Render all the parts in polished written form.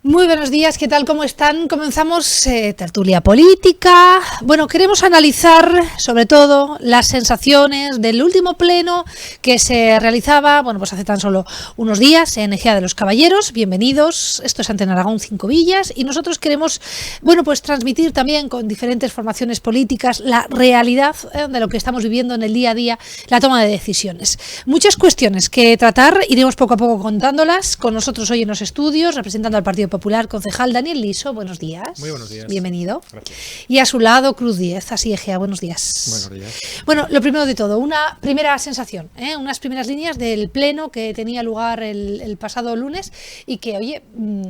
Muy buenos días, ¿qué tal? ¿Cómo están? Comenzamos tertulia política. Bueno, queremos analizar sobre todo las sensaciones del último pleno que se realizaba, bueno, pues hace tan solo unos días en Ejea de los Caballeros. Bienvenidos, esto es Antena Aragón 5 Villas y nosotros queremos, bueno, pues transmitir también con diferentes formaciones políticas la realidad de lo que estamos viviendo en el día a día, la toma de decisiones. Muchas cuestiones que tratar, iremos poco a poco contándolas. Con nosotros hoy en los estudios, representando al Partido Popular, concejal Daniel Liso, buenos días. Muy buenos días. Bienvenido. Gracias. Y a su lado, Cruz Díez, así Egea, buenos días. Buenos días. Bueno, lo primero de todo, una primera sensación, unas primeras líneas del pleno que tenía lugar el pasado lunes y que, oye,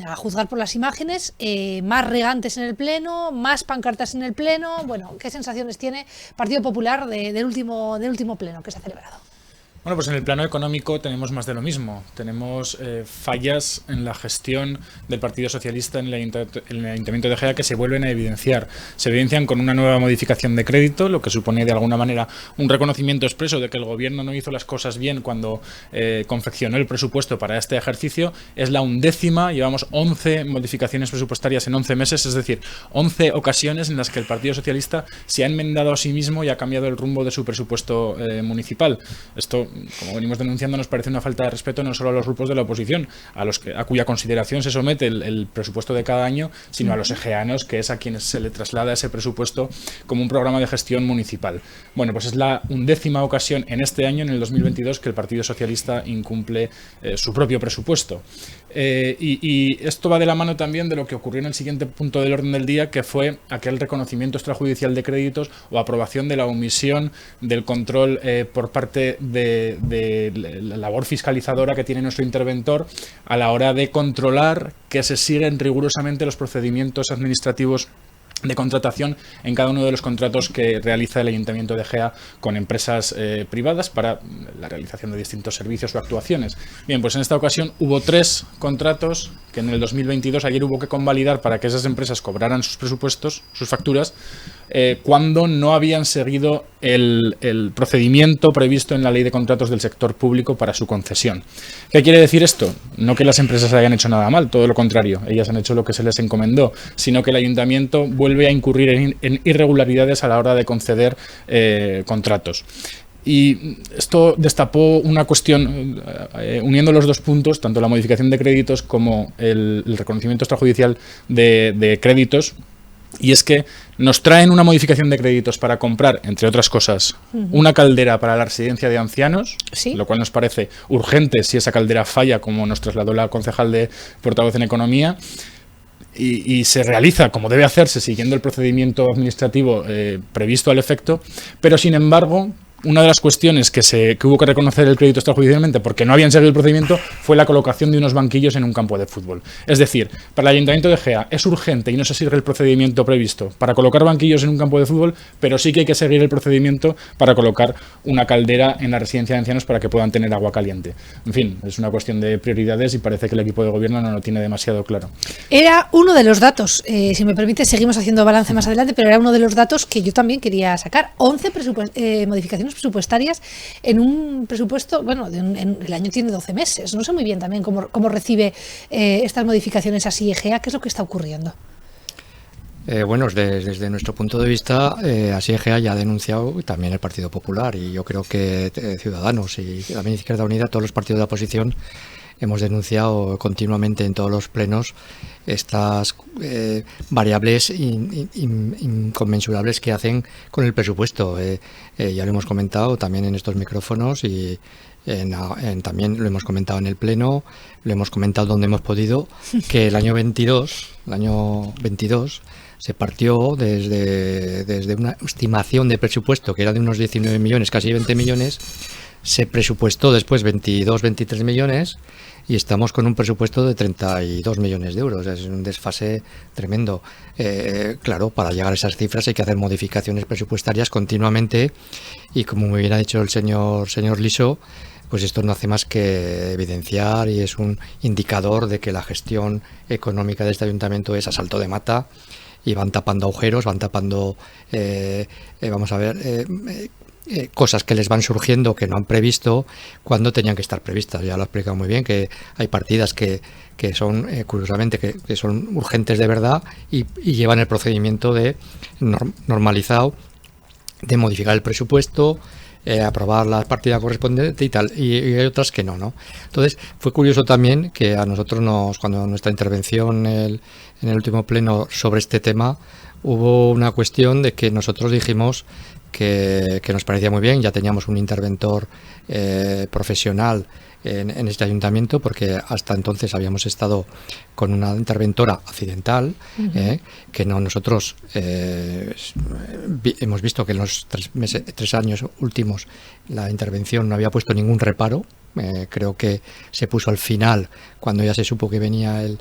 a juzgar por las imágenes, más regantes en el pleno, más pancartas en el pleno. Bueno, ¿qué sensaciones tiene Partido Popular del último pleno que se ha celebrado? Bueno, pues en el plano económico tenemos más de lo mismo. Tenemos fallas en la gestión del Partido Socialista en el Ayuntamiento de Ejea que se vuelven a evidenciar. Se evidencian con una nueva modificación de crédito, lo que supone de alguna manera un reconocimiento expreso de que el Gobierno no hizo las cosas bien cuando confeccionó el presupuesto para este ejercicio. Es la 11ª, llevamos 11 modificaciones presupuestarias en 11 meses, es decir, 11 ocasiones en las que el Partido Socialista se ha enmendado a sí mismo y ha cambiado el rumbo de su presupuesto municipal. Esto, como venimos denunciando, nos parece una falta de respeto no solo a los grupos de la oposición, a cuya consideración se somete el presupuesto de cada año, sino a los ejeanos, que es a quienes se le traslada ese presupuesto como un programa de gestión municipal. Bueno, pues es la 11ª ocasión en este año, en el 2022, que el Partido Socialista incumple su propio presupuesto. Y esto va de la mano también de lo que ocurrió en el siguiente punto del orden del día, que fue aquel reconocimiento extrajudicial de créditos o aprobación de la omisión del control por parte de la labor fiscalizadora que tiene nuestro interventor a la hora de controlar que se siguen rigurosamente los procedimientos administrativos de contratación en cada uno de los contratos que realiza el Ayuntamiento de Ejea con empresas privadas para la realización de distintos servicios o actuaciones. Bien, pues en esta ocasión hubo 3 contratos que en el 2022 ayer hubo que convalidar para que esas empresas cobraran sus presupuestos, sus facturas, cuando no habían seguido el procedimiento previsto en la Ley de Contratos del Sector Público para su concesión. ¿Qué quiere decir esto? No que las empresas hayan hecho nada mal, todo lo contrario, ellas han hecho lo que se les encomendó, sino que el Ayuntamiento vuelve a incurrir en irregularidades a la hora de conceder contratos. Y esto destapó una cuestión, uniendo los dos puntos, tanto la modificación de créditos como el reconocimiento extrajudicial de créditos, y es que nos traen una modificación de créditos para comprar, entre otras cosas, una caldera para la residencia de ancianos, ¿sí?, lo cual nos parece urgente si esa caldera falla, como nos trasladó la concejal de portavoz en Economía, y se realiza como debe hacerse siguiendo el procedimiento administrativo previsto al efecto, pero sin embargo una de las cuestiones que hubo que reconocer el crédito extrajudicialmente porque no habían seguido el procedimiento fue la colocación de unos banquillos en un campo de fútbol. Es decir, para el Ayuntamiento de Ejea es urgente y no se sigue el procedimiento previsto para colocar banquillos en un campo de fútbol, pero sí que hay que seguir el procedimiento para colocar una caldera en la residencia de ancianos para que puedan tener agua caliente. En fin, es una cuestión de prioridades y parece que el equipo de gobierno no lo tiene demasiado claro. Era uno de los datos, si me permite, seguimos haciendo balance más adelante, pero era uno de los datos que yo también quería sacar. 11 modificaciones presupuestarias en un presupuesto, bueno, el año tiene 12 meses. No sé muy bien también cómo recibe estas modificaciones así Egea. ¿Qué es lo que está ocurriendo? Bueno, desde nuestro punto de vista, así Egea ya ha denunciado también el Partido Popular, y yo creo que Ciudadanos y también Izquierda Unida, todos los partidos de la oposición, hemos denunciado continuamente en todos los plenos estas variables inconmensurables que hacen con el presupuesto. Ya lo hemos comentado también en estos micrófonos y también lo hemos comentado en el pleno, lo hemos comentado donde hemos podido, que el año 22 se partió desde una estimación de presupuesto que era de unos 19 millones, casi 20 millones, se presupuestó después 22, 23 millones y estamos con un presupuesto de 32 millones de euros. Es un desfase tremendo. Claro, para llegar a esas cifras hay que hacer modificaciones presupuestarias continuamente y, como muy bien ha dicho el señor Liso, pues esto no hace más que evidenciar y es un indicador de que la gestión económica de este ayuntamiento es a salto de mata y van tapando agujeros, van tapando, cosas que les van surgiendo que no han previsto cuando tenían que estar previstas. Ya lo he explicado muy bien, que hay partidas que son, curiosamente, que son urgentes de verdad y llevan el procedimiento de normalizado de modificar el presupuesto, aprobar la partida correspondiente y tal, y hay otras que no. Entonces fue curioso también que a nosotros cuando nuestra intervención en el último pleno sobre este tema, hubo una cuestión de que nosotros dijimos que nos parecía muy bien, ya teníamos un interventor profesional en este ayuntamiento, porque hasta entonces habíamos estado con una interventora accidental, que nosotros hemos visto que en los 3 años últimos la intervención no había puesto ningún reparo. Creo que se puso al final, cuando ya se supo que venía el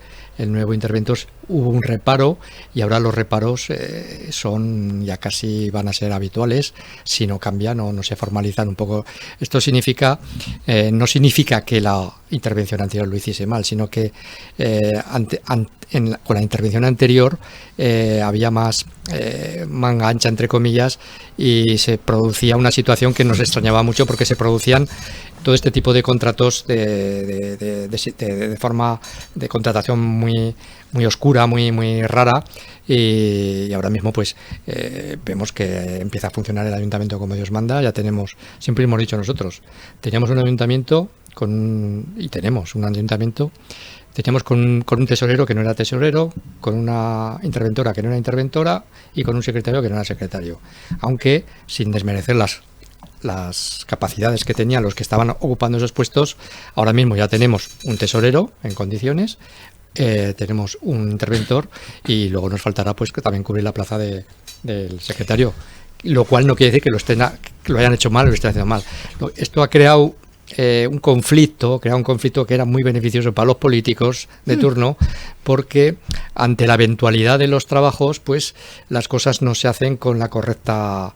nuevo interventor, hubo un reparo, y ahora los reparos ya casi van a ser habituales, si no cambian o no se formalizan un poco. Esto significa, no significa que la intervención anterior lo hiciese mal, sino que con la intervención anterior había más manga ancha, entre comillas, y se producía una situación que nos extrañaba mucho, porque se producían todo este tipo de contratos de forma de contratación muy oscura, muy rara, y ahora mismo pues vemos que empieza a funcionar el ayuntamiento como Dios manda. Ya tenemos, siempre hemos dicho nosotros, teníamos un ayuntamiento teníamos con un tesorero que no era tesorero, con una interventora que no era interventora, y con un secretario que no era secretario, aunque sin desmerecer las capacidades que tenían los que estaban ocupando esos puestos. Ahora mismo ya tenemos un tesorero en condiciones, tenemos un interventor, y luego nos faltará pues que también cubrir la plaza del secretario, lo cual no quiere decir que lo hayan hecho mal o lo estén haciendo mal. Esto ha creado un conflicto que era muy beneficioso para los políticos de turno, porque ante la eventualidad de los trabajos, pues las cosas no se hacen con la correcta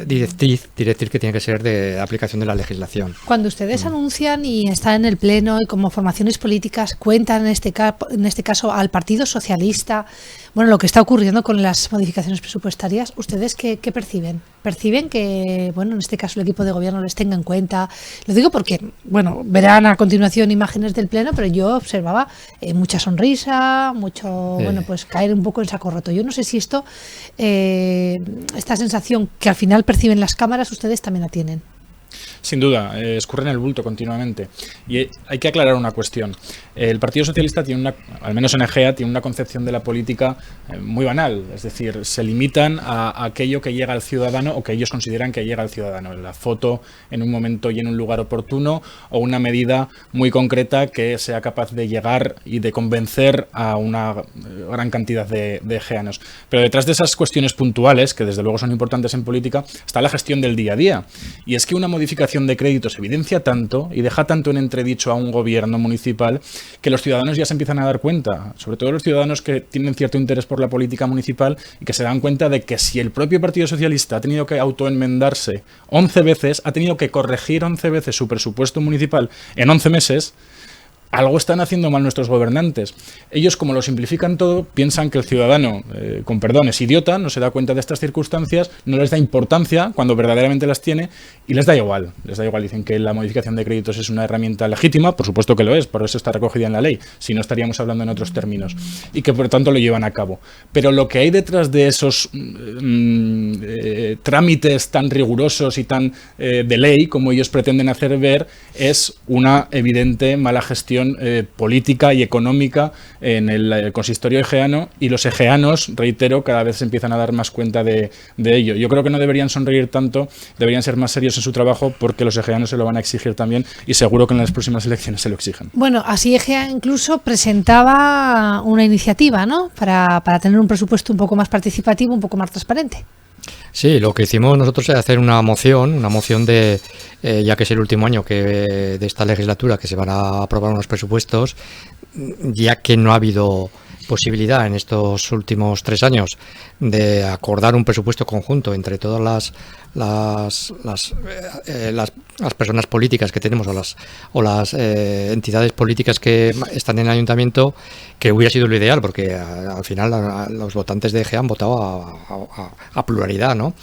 directriz que tiene que ser de aplicación de la legislación. Cuando ustedes anuncian y están en el pleno y como formaciones políticas cuentan en este caso al Partido Socialista, lo que está ocurriendo con las modificaciones presupuestarias, ¿ustedes qué perciben? ¿Perciben que, en este caso el equipo de gobierno les tenga en cuenta? Lo digo porque, verán a continuación imágenes del pleno, pero yo observaba mucha sonrisa, mucho, pues caer un poco en saco roto. Yo no sé si esta sensación que al final perciben las cámaras, ustedes también la tienen. Sin duda, escurren el bulto continuamente. Y hay que aclarar una cuestión. El Partido Socialista tiene al menos en Egea, tiene una concepción de la política muy banal. Es decir, se limitan a aquello que llega al ciudadano o que ellos consideran que llega al ciudadano. La foto en un momento y en un lugar oportuno, o una medida muy concreta que sea capaz de llegar y de convencer a una gran cantidad de egeanos. Pero detrás de esas cuestiones puntuales, que desde luego son importantes en política, está la gestión del día a día. Y es que una modificación de créditos evidencia tanto y deja tanto en entredicho a un gobierno municipal, que los ciudadanos ya se empiezan a dar cuenta, sobre todo los ciudadanos que tienen cierto interés por la política municipal, y que se dan cuenta de que si el propio Partido Socialista ha tenido que autoenmendarse 11 veces, ha tenido que corregir 11 veces su presupuesto municipal en 11 meses, algo están haciendo mal nuestros gobernantes. Ellos, como lo simplifican todo, piensan que el ciudadano, con perdón, es idiota, no se da cuenta de estas circunstancias, no les da importancia cuando verdaderamente las tiene, y les da igual. Dicen que la modificación de créditos es una herramienta legítima, por supuesto que lo es, por eso está recogida en la ley, si no estaríamos hablando en otros términos, y que por tanto lo llevan a cabo. Pero lo que hay detrás de esos trámites tan rigurosos y tan de ley, como ellos pretenden hacer ver, es una evidente mala gestión política y económica en el consistorio egeano, y los egeanos, reitero, cada vez se empiezan a dar más cuenta de ello. Yo creo que no deberían sonreír tanto, deberían ser más serios en su trabajo, porque los egeanos se lo van a exigir también, y seguro que en las próximas elecciones se lo exigen. Así Egea incluso presentaba una iniciativa, ¿no?, para tener un presupuesto un poco más participativo, un poco más transparente. Sí, lo que hicimos nosotros es hacer una moción de, ya que es el último año de esta legislatura, que se van a aprobar unos presupuestos, ya que no ha habido posibilidad en estos últimos 3 años de acordar un presupuesto conjunto entre todas las personas políticas que tenemos o las entidades políticas que están en el ayuntamiento, que hubiera sido lo ideal, porque al final los votantes de EGEA han votado a pluralidad, ¿no?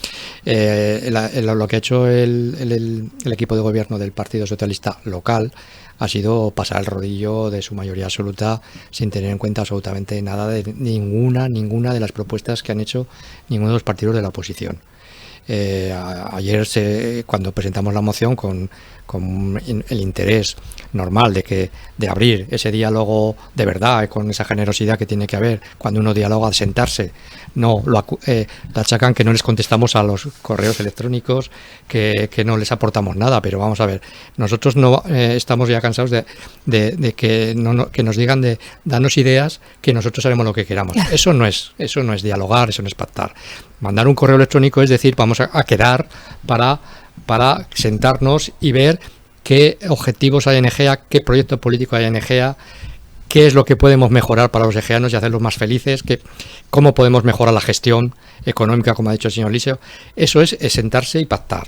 Lo que ha hecho el equipo de gobierno del Partido Socialista local ha sido pasar el rodillo de su mayoría absoluta sin tener en cuenta absolutamente nada de ninguna de las propuestas que han hecho ninguno de los partidos de la oposición. Ayer cuando presentamos la moción con el interés normal de abrir ese diálogo de verdad, con esa generosidad que tiene que haber cuando uno dialoga, de sentarse, no lo achacan que no les contestamos a los correos electrónicos, que no les aportamos nada, pero vamos a ver, nosotros no estamos ya cansados de que nos digan de darnos ideas, que nosotros haremos lo que queramos. Eso no es dialogar, eso no es pactar. Mandar un correo electrónico es decir, vamos a quedar para sentarnos y ver qué objetivos hay en EGEA, qué proyecto político hay en EGEA, qué es lo que podemos mejorar para los egeanos y hacerlos más felices, cómo podemos mejorar la gestión económica, como ha dicho el señor Liceo. Eso es sentarse y pactar.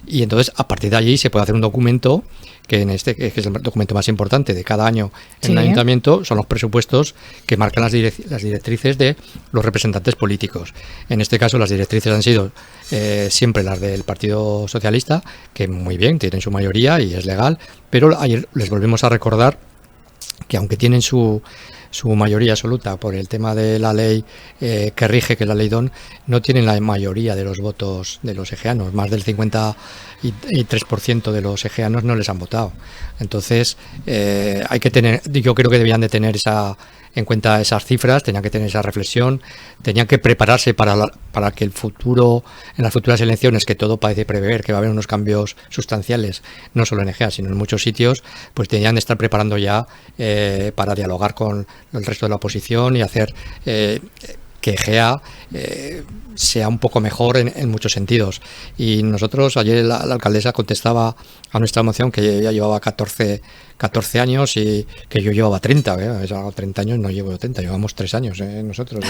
Y entonces, a partir de allí, se puede hacer un documento, que es el documento más importante de cada año en el ayuntamiento, son los presupuestos que marcan las directrices de los representantes políticos. En este caso, las directrices han sido siempre las del Partido Socialista, que muy bien, tienen su mayoría y es legal, pero ayer les volvemos a recordar que aunque tienen su mayoría absoluta por el tema de la ley que rige, que es la ley DON, no tienen la mayoría de los votos de los egeanos. Más del 53% de los egeanos no les han votado. Entonces, hay que tener, yo creo que debían de tener en cuenta esas cifras, tenían que tener esa reflexión, tenían que prepararse para que en las futuras elecciones, que todo parece prever que va a haber unos cambios sustanciales, no solo en EGEA, sino en muchos sitios, pues tenían que estar preparando ya para dialogar con el resto de la oposición y hacer que EGEA sea un poco mejor en muchos sentidos. Y nosotros, ayer la alcaldesa contestaba a nuestra moción que ya llevaba 14 años y que yo llevaba 30. 30 años no llevo 30, llevamos 3 años nosotros.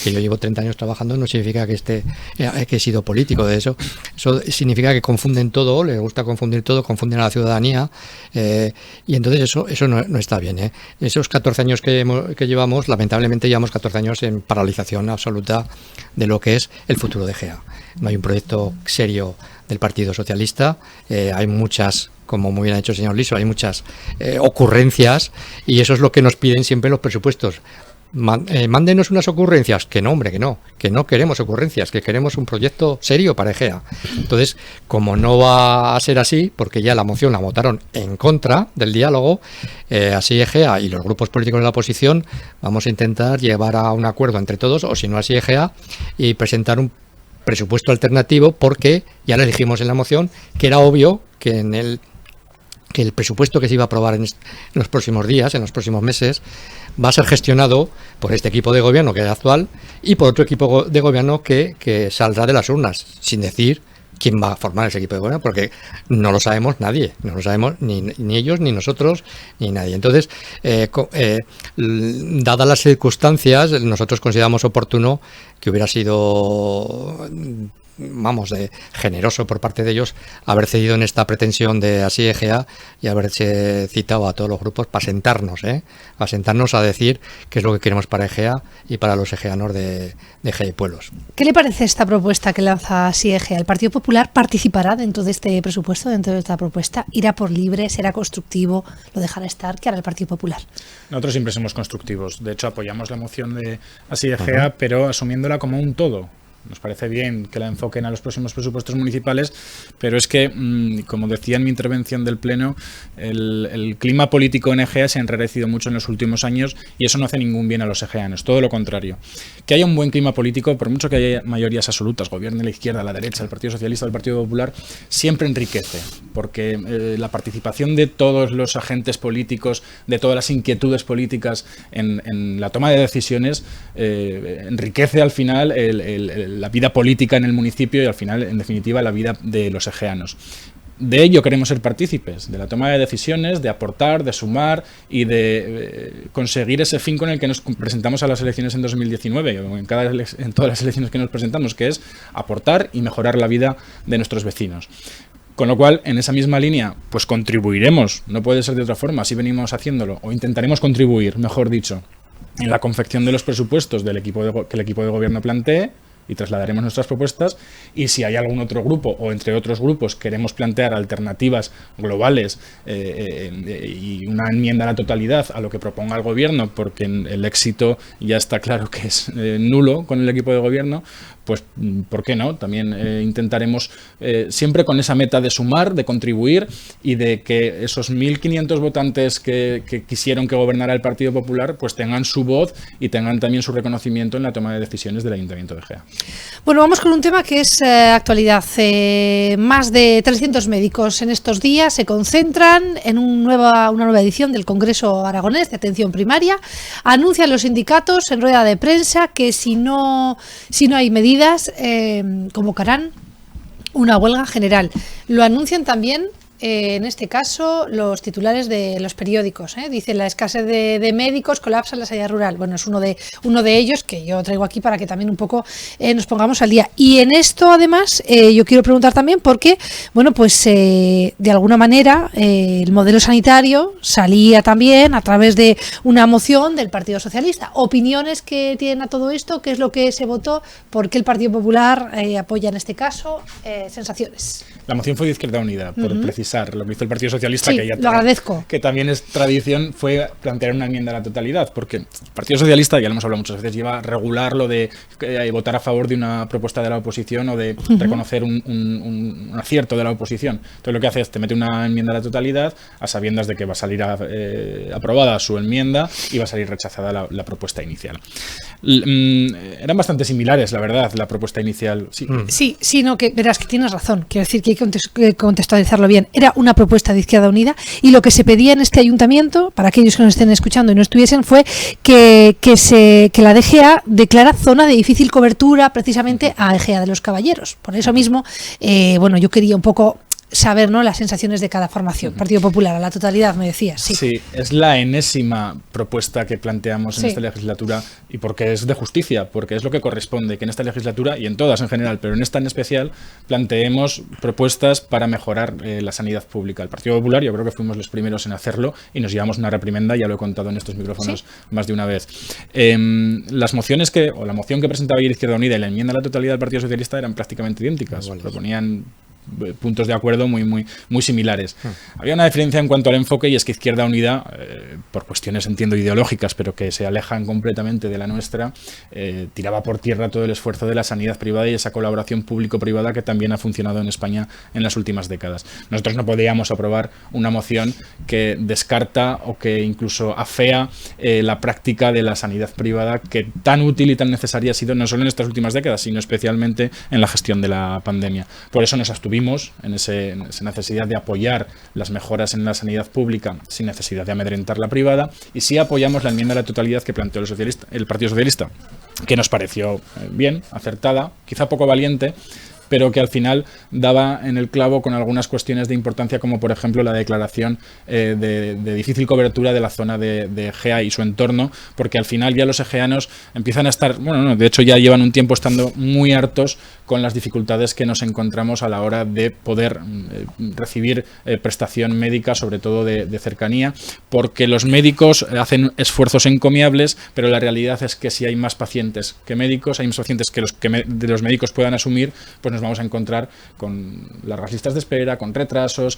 Que yo llevo 30 años trabajando no significa que he sido político. De eso significa que confunden todo, les gusta confundir todo, confunden a la ciudadanía, y entonces eso no está bien. Esos 14 años que llevamos, lamentablemente llevamos 14 años en paralización absoluta de lo que es el futuro de EGEA. No hay un proyecto serio del Partido Socialista, hay muchas, como muy bien ha dicho el señor Liso, hay muchas ocurrencias, y eso es lo que nos piden siempre los presupuestos. Mándenos unas ocurrencias, que no, hombre, que no queremos ocurrencias, que queremos un proyecto serio para EGEA. Entonces, como no va a ser así, porque ya la moción la votaron en contra del diálogo, así EGEA y los grupos políticos de la oposición vamos a intentar llevar a un acuerdo entre todos, o si no así EGEA, y presentar un presupuesto alternativo, porque ya le dijimos en la moción que era obvio que el presupuesto que se iba a aprobar en los próximos días, en los próximos meses, va a ser gestionado por este equipo de gobierno que es actual y por otro equipo de gobierno que saldrá de las urnas, sin decir quién va a formar ese equipo de gobierno, porque no lo sabemos nadie, no lo sabemos ni ellos, ni nosotros, ni nadie. Entonces, dadas las circunstancias, nosotros consideramos oportuno que hubiera sido, generoso por parte de ellos haber cedido en esta pretensión de así EGEA y haberse citado a todos los grupos para sentarnos a decir qué es lo que queremos para EGEA y para los egeanos de EGEA y pueblos. ¿Qué le parece esta propuesta que lanza así EGEA? ¿El Partido Popular participará dentro de este presupuesto, dentro de esta propuesta? ¿Irá por libre? ¿Será constructivo? ¿Lo dejará estar? ¿Qué hará el Partido Popular? Nosotros siempre somos constructivos. De hecho, apoyamos la moción de así EGEA, pero asumiéndola como un todo. Nos parece bien que la enfoquen a los próximos presupuestos municipales, pero es que, como decía en mi intervención del Pleno, el clima político en EGEA se ha enrarecido mucho en los últimos años y eso no hace ningún bien a los egeanos, todo lo contrario. Que haya un buen clima político, por mucho que haya mayorías absolutas, gobierne la izquierda, la derecha, el Partido Socialista, el Partido Popular, siempre enriquece, porque la participación de todos los agentes políticos, de todas las inquietudes políticas en la toma de decisiones, enriquece al final la vida política en el municipio y al final, en definitiva, la vida de los egeanos. de ello queremos ser partícipes, de la toma de decisiones, de aportar, de sumar y de conseguir ese fin con el que nos presentamos a las elecciones en 2019, o en todas las elecciones que nos presentamos, que es aportar y mejorar la vida de nuestros vecinos. Con lo cual, en esa misma línea, pues contribuiremos, no puede ser de otra forma, así venimos haciéndolo, o intentaremos contribuir, mejor dicho, en la confección de los presupuestos que el equipo de gobierno plantee, y trasladaremos nuestras propuestas, y si hay algún otro grupo o entre otros grupos queremos plantear alternativas globales y una enmienda a la totalidad a lo que proponga el gobierno, porque el éxito ya está claro que es nulo con el equipo de gobierno, pues ¿por qué no? También intentaremos siempre con esa meta de sumar, de contribuir y de que esos 1.500 votantes que quisieron que gobernara el Partido Popular pues tengan su voz y tengan también su reconocimiento en la toma de decisiones del Ayuntamiento de Gea. Bueno, vamos con un tema que es actualidad. Más de 300 médicos en estos días se concentran en una nueva edición del Congreso Aragonés de Atención Primaria. Anuncian los sindicatos en rueda de prensa que si no hay medidas, convocarán una huelga general. Lo anuncian también, en este caso, los titulares de los periódicos. Dicen: la escasez de médicos colapsa la sanidad rural. Bueno, es uno de ellos que yo traigo aquí para que también un poco nos pongamos al día. Y en esto, además, yo quiero preguntar también porque, bueno, pues de alguna manera el modelo sanitario salía también a través de una moción del Partido Socialista. Opiniones que tienen a todo esto, qué es lo que se votó, por qué el Partido Popular apoya en este caso, sensaciones. La moción fue de Izquierda Unida, por precisar lo que hizo el Partido Socialista, sí, que ya lo agradezco. Que también es tradición, fue plantear una enmienda a la totalidad, porque el Partido Socialista, ya lo hemos hablado muchas veces, lleva a regular lo de votar a favor de una propuesta de la oposición o de reconocer un acierto de la oposición. Entonces lo que hace es te mete una enmienda a la totalidad a sabiendas de que va a salir aprobada su enmienda y va a salir rechazada la propuesta inicial. Eran bastante similares, la verdad, la propuesta inicial. Sí, no, que verás que tienes razón. Quiero decir que hay que contextualizarlo bien. Era una propuesta de Izquierda Unida y lo que se pedía en este ayuntamiento, para aquellos que nos estén escuchando y no estuviesen, fue que la DGA declara zona de difícil cobertura precisamente a Egea de los Caballeros. Por eso mismo, bueno, yo quería un poco saber, ¿no?, las sensaciones de cada formación. Partido Popular, a la totalidad, me decías. Sí, es la enésima propuesta que planteamos en esta legislatura, y porque es de justicia, porque es lo que corresponde, que en esta legislatura, y en todas en general, pero en esta en especial, planteemos propuestas para mejorar la sanidad pública. El Partido Popular, yo creo que fuimos los primeros en hacerlo y nos llevamos una reprimenda, ya lo he contado en estos micrófonos más de una vez. Las mociones la moción que presentaba ayer Izquierda Unida y la enmienda a la totalidad del Partido Socialista eran prácticamente idénticas. Proponían puntos de acuerdo muy similares. Había una diferencia en cuanto al enfoque, y es que Izquierda Unida, por cuestiones, entiendo, ideológicas, pero que se alejan completamente de la nuestra, tiraba por tierra todo el esfuerzo de la sanidad privada y esa colaboración público-privada que también ha funcionado en España en las últimas décadas. Nosotros no podíamos aprobar una moción que descarta o que incluso afea la práctica de la sanidad privada, que tan útil y tan necesaria ha sido no solo en estas últimas décadas, sino especialmente en la gestión de la pandemia. Por eso nos abstuvimos en esa necesidad de apoyar las mejoras en la sanidad pública sin necesidad de amedrentar la privada, y sí apoyamos la enmienda a la totalidad que planteó el Partido Socialista, que nos pareció bien, acertada, quizá poco valiente, pero que al final daba en el clavo con algunas cuestiones de importancia, como por ejemplo la declaración de difícil cobertura de la zona de Egea y su entorno, porque al final ya los egeanos empiezan a estar, de hecho ya llevan un tiempo estando muy hartos con las dificultades que nos encontramos a la hora de poder recibir prestación médica, sobre todo de cercanía, porque los médicos hacen esfuerzos encomiables, pero la realidad es que si hay más pacientes que médicos, hay más pacientes que los médicos puedan asumir, pues nos vamos a encontrar con largas listas de espera, con retrasos,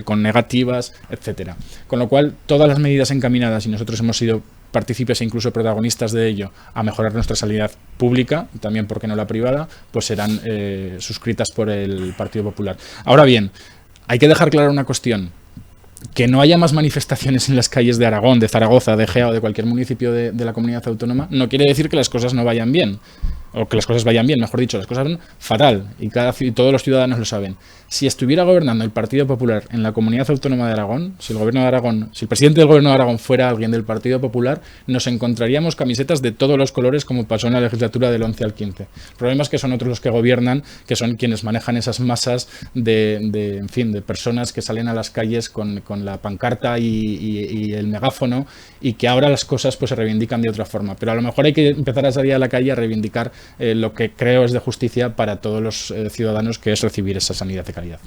con negativas, etcétera. Con lo cual, todas las medidas encaminadas, y nosotros hemos sido partícipes e incluso protagonistas de ello, a mejorar nuestra sanidad pública, y también, ¿por qué no, la privada?, pues serán suscritas por el Partido Popular. Ahora bien, hay que dejar clara una cuestión: que no haya más manifestaciones en las calles de Aragón, de Zaragoza, de Egea o de cualquier municipio de la comunidad autónoma no quiere decir que las cosas no vayan bien. o que las cosas vayan bien, mejor dicho, las cosas van fatal y todos los ciudadanos lo saben. Si estuviera gobernando el Partido Popular en la Comunidad Autónoma de Aragón, si el presidente del Gobierno de Aragón fuera alguien del Partido Popular, nos encontraríamos camisetas de todos los colores, como pasó en la legislatura del 11 al 15. El problema es que son otros los que gobiernan, que son quienes manejan esas masas de personas que salen a las calles con la pancarta y el megáfono, y que ahora las cosas pues se reivindican de otra forma. Pero a lo mejor hay que empezar a salir a la calle a reivindicar lo que creo es de justicia para todos los ciudadanos, que es recibir esa sanidad de calidad.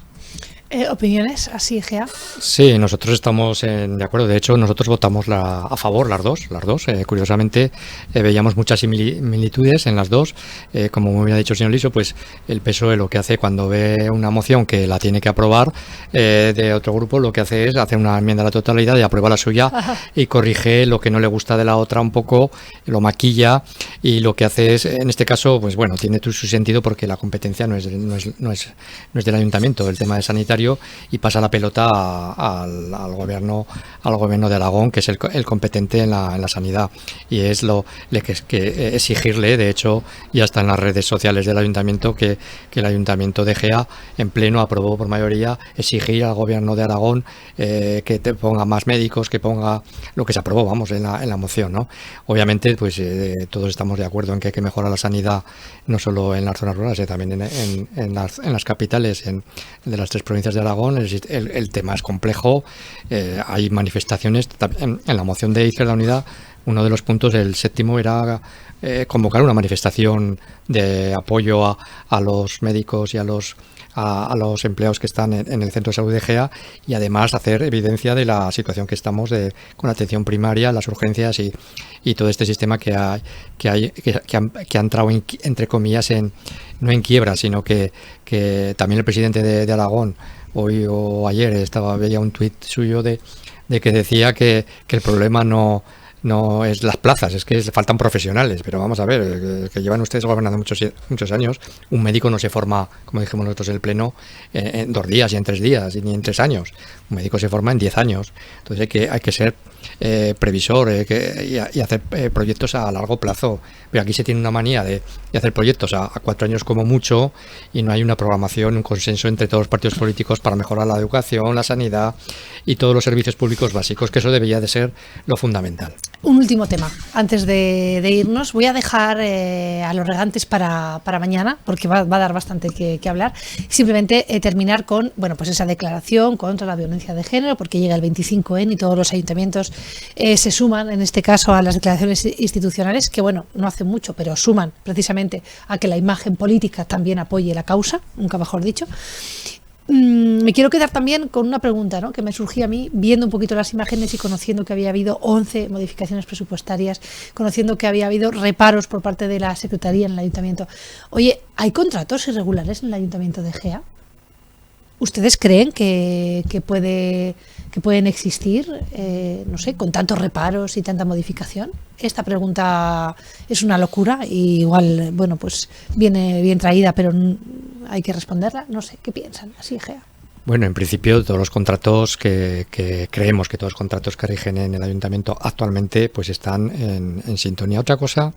¿Opiniones así, Gea? Sí, nosotros estamos de acuerdo. De hecho, nosotros votamos a favor las dos. Curiosamente, veíamos muchas similitudes en las dos. Como muy bien ha dicho el señor Liso, pues el PSOE lo que hace cuando ve una moción que la tiene que aprobar de otro grupo, lo que hace es hacer una enmienda a la totalidad y aprueba la suya. Ajá. Y corrige lo que no le gusta de la otra un poco, lo maquilla, y lo que hace es, en este caso, pues bueno, tiene su sentido porque la competencia no es del ayuntamiento, el tema de sanitario, y pasa la pelota al gobierno de Aragón, que es el competente en la sanidad, y es que exigirle. De hecho, ya está en las redes sociales del ayuntamiento que el ayuntamiento de Gea en pleno aprobó por mayoría exigir al gobierno de Aragón que te ponga más médicos, que ponga lo que se aprobó, vamos, en la moción, ¿no? Obviamente, pues todos estamos de acuerdo en que hay que mejorar la sanidad, no solo en las zonas rurales, también en las capitales de las tres provincias de Aragón. El tema es complejo, hay manifestaciones. En la moción de Izquierda Unida, uno de los puntos, el séptimo, era convocar una manifestación de apoyo a los médicos y a los empleados que están en el centro de salud de Gea, y además hacer evidencia de la situación que estamos con la atención primaria, las urgencias y todo este sistema que ha entrado entre comillas no en quiebra, sino que también el presidente de Aragón hoy o ayer veía un tuit suyo de que decía que el problema no es las plazas, es que faltan profesionales. Pero vamos a ver, que llevan ustedes gobernando muchos años. Un médico no se forma, como dijimos nosotros en el pleno, en 2 días y en 3 días, ni en 3 años. Un médico se forma en 10 años. Entonces hay que ser previsor y hacer proyectos a largo plazo. Pero aquí se tiene una manía de hacer proyectos a 4 años como mucho, y no hay una programación, un consenso entre todos los partidos políticos para mejorar la educación, la sanidad y todos los servicios públicos básicos, que eso debería de ser lo fundamental. Un último tema, antes de irnos. Voy a dejar a los regantes para mañana, porque va a dar bastante que hablar. Simplemente terminar con, bueno, pues esa declaración contra la violencia de género, porque llega el 25N y todos los ayuntamientos se suman, en este caso, a las declaraciones institucionales, que bueno, no hacen mucho, pero suman precisamente a que la imagen política también apoye la causa, nunca mejor dicho. Me quiero quedar también con una pregunta, ¿no?, que me surgía a mí viendo un poquito las imágenes y conociendo que había habido 11 modificaciones presupuestarias, conociendo que había habido reparos por parte de la Secretaría en el Ayuntamiento. Oye, ¿hay contratos irregulares en el Ayuntamiento de Gea? ¿Ustedes creen que pueden existir, no sé, con tantos reparos y tanta modificación? Esta pregunta es una locura y igual, bueno, pues viene bien traída, pero hay que responderla. No sé, ¿qué piensan? Así, Gea. Bueno, en principio todos los contratos que creemos que todos los contratos que rigen en el ayuntamiento actualmente pues están en sintonía. Otra cosa,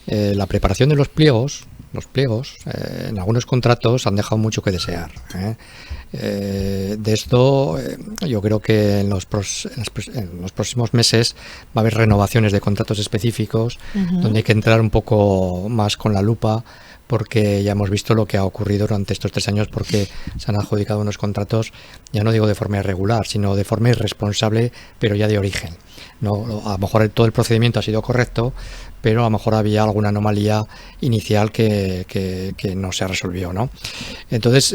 la preparación de los pliegos en algunos contratos han dejado mucho que desear. De esto yo creo que en los próximos meses va a haber renovaciones de contratos específicos, donde hay que entrar un poco más con la lupa, porque ya hemos visto lo que ha ocurrido durante estos 3 años, porque se han adjudicado unos contratos, ya no digo de forma irregular, sino de forma irresponsable, pero ya de origen. No, a lo mejor todo el procedimiento ha sido correcto, pero a lo mejor había alguna anomalía inicial que no se resolvió, ¿no? Entonces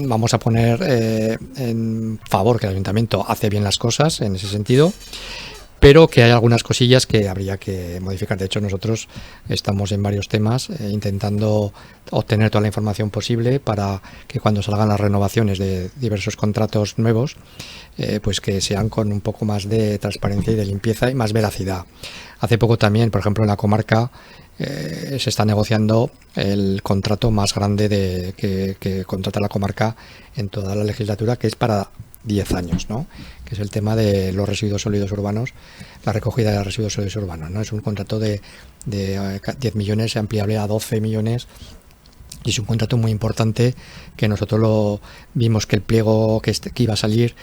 vamos a poner en favor que el ayuntamiento hace bien las cosas en ese sentido, pero que hay algunas cosillas que habría que modificar. De hecho, nosotros estamos en varios temas intentando obtener toda la información posible para que cuando salgan las renovaciones de diversos contratos nuevos, pues que sean con un poco más de transparencia y de limpieza y más veracidad. Hace poco también, por ejemplo, en la comarca se está negociando el contrato más grande que contrata la comarca en toda la legislatura, que es para 10 años, ¿no? Que es el tema de los residuos sólidos urbanos, la recogida de residuos sólidos urbanos, ¿no? Es un contrato de 10 millones ampliable a 12 millones. Y es un contrato muy importante que nosotros lo vimos que el pliego que iba a salir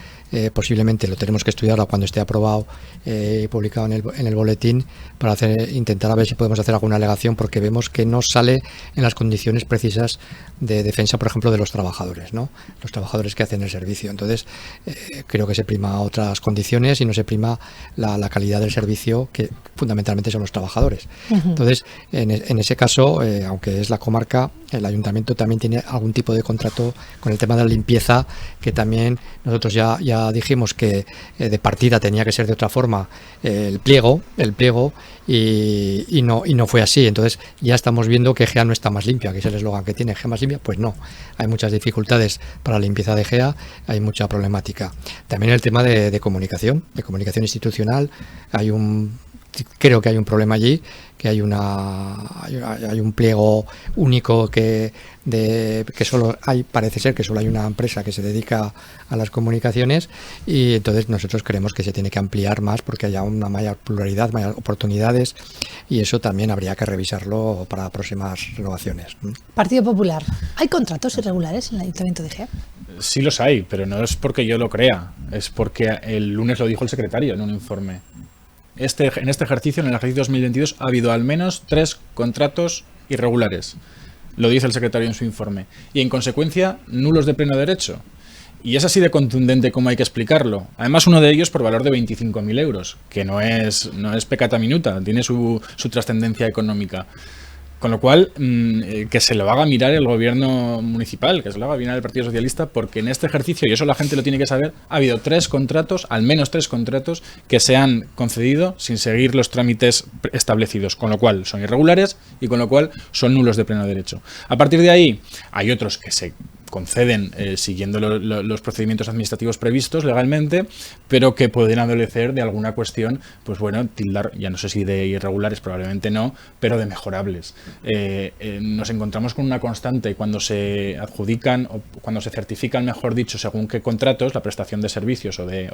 posiblemente lo tenemos que estudiar cuando esté aprobado y publicado en el boletín para intentar a ver si podemos hacer alguna alegación, porque vemos que no sale en las condiciones precisas de defensa, por ejemplo, de los trabajadores, ¿no? Los trabajadores que hacen el servicio. Entonces, creo que se prima otras condiciones y no se prima la calidad del servicio, que fundamentalmente son los trabajadores. Entonces, en ese caso, aunque es la comarca, el ayuntamiento también tiene algún tipo de contrato con el tema de la limpieza, que también nosotros ya dijimos que de partida tenía que ser de otra forma el pliego y no fue así. Entonces ya estamos viendo que GEA no está más limpia, que es el eslogan que tiene, GEA más limpia. Pues no, hay muchas dificultades para la limpieza de GEA, hay mucha problemática. También el tema de comunicación institucional, creo que hay un problema allí, que hay un pliego único que solo parece ser que solo hay una empresa que se dedica a las comunicaciones, y entonces nosotros creemos que se tiene que ampliar más porque haya una mayor pluralidad, mayor oportunidades, y eso también habría que revisarlo para próximas renovaciones. Partido Popular, ¿hay contratos irregulares en el Ayuntamiento de GEA? Sí los hay, pero no es porque yo lo crea, es porque el lunes lo dijo el secretario en un informe. En este ejercicio, en el ejercicio 2022, ha habido al menos 3 contratos irregulares. Lo dice el secretario en su informe. Y en consecuencia, nulos de pleno derecho. Y es así de contundente como hay que explicarlo. Además, uno de ellos por valor de 25.000 euros, que no es peccata minuta, tiene su trascendencia económica. Con lo cual, que se lo haga mirar el gobierno municipal, que se lo haga mirar el Partido Socialista, porque en este ejercicio, y eso la gente lo tiene que saber, ha habido 3 contratos, al menos 3 contratos, que se han concedido sin seguir los trámites establecidos, con lo cual son irregulares y con lo cual son nulos de pleno derecho. A partir de ahí, hay otros que se conceden siguiendo los procedimientos administrativos previstos legalmente, pero que pueden adolecer de alguna cuestión, pues bueno, tildar, ya no sé si de irregulares, probablemente no, pero de mejorables. Nos encontramos con una constante cuando se adjudican o cuando se certifican, mejor dicho, según qué contratos, la prestación de servicios o de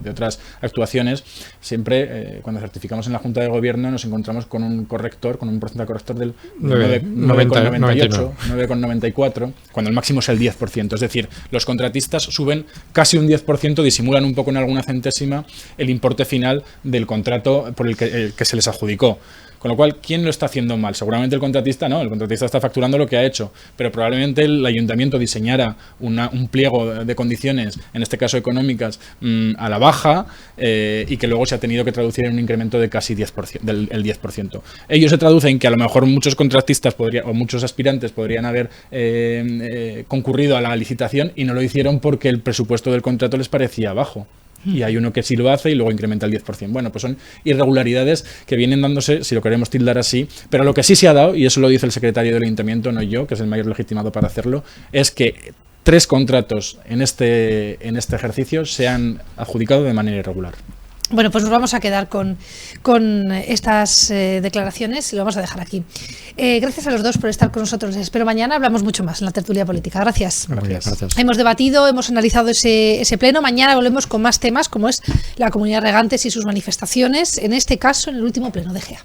otras actuaciones, siempre cuando certificamos en la Junta de Gobierno nos encontramos con un corrector, con un porcentaje corrector del 9,98, 9,94, cuando el máximo es el 10%. Es decir, los contratistas suben casi un 10%, disimulan un poco en alguna centésima el importe final del contrato por el que se les adjudicó. Con lo cual, ¿quién lo está haciendo mal? Seguramente el contratista no, el contratista está facturando lo que ha hecho, pero probablemente el ayuntamiento diseñara un pliego de condiciones, en este caso económicas, a la baja, y que luego se ha tenido que traducir en un incremento de casi 10%, el 10%. Ello se traduce en que a lo mejor muchos contratistas o muchos aspirantes podrían haber concurrido a la licitación y no lo hicieron porque el presupuesto del contrato les parecía bajo. Y hay uno que sí lo hace y luego incrementa el 10%. Bueno, pues son irregularidades que vienen dándose, si lo queremos tildar así, pero lo que sí se ha dado, y eso lo dice el secretario del ayuntamiento, no yo, que es el mayor legitimado para hacerlo, es que 3 contratos en este ejercicio se han adjudicado de manera irregular. Bueno, pues nos vamos a quedar con estas declaraciones y lo vamos a dejar aquí. Gracias a los dos por estar con nosotros. Les espero mañana. Hablamos mucho más en la tertulia política. Gracias. Gracias. Hemos debatido, hemos analizado ese pleno. Mañana volvemos con más temas, como es la Comunidad Regantes y sus manifestaciones, en este caso en el último pleno de GEA.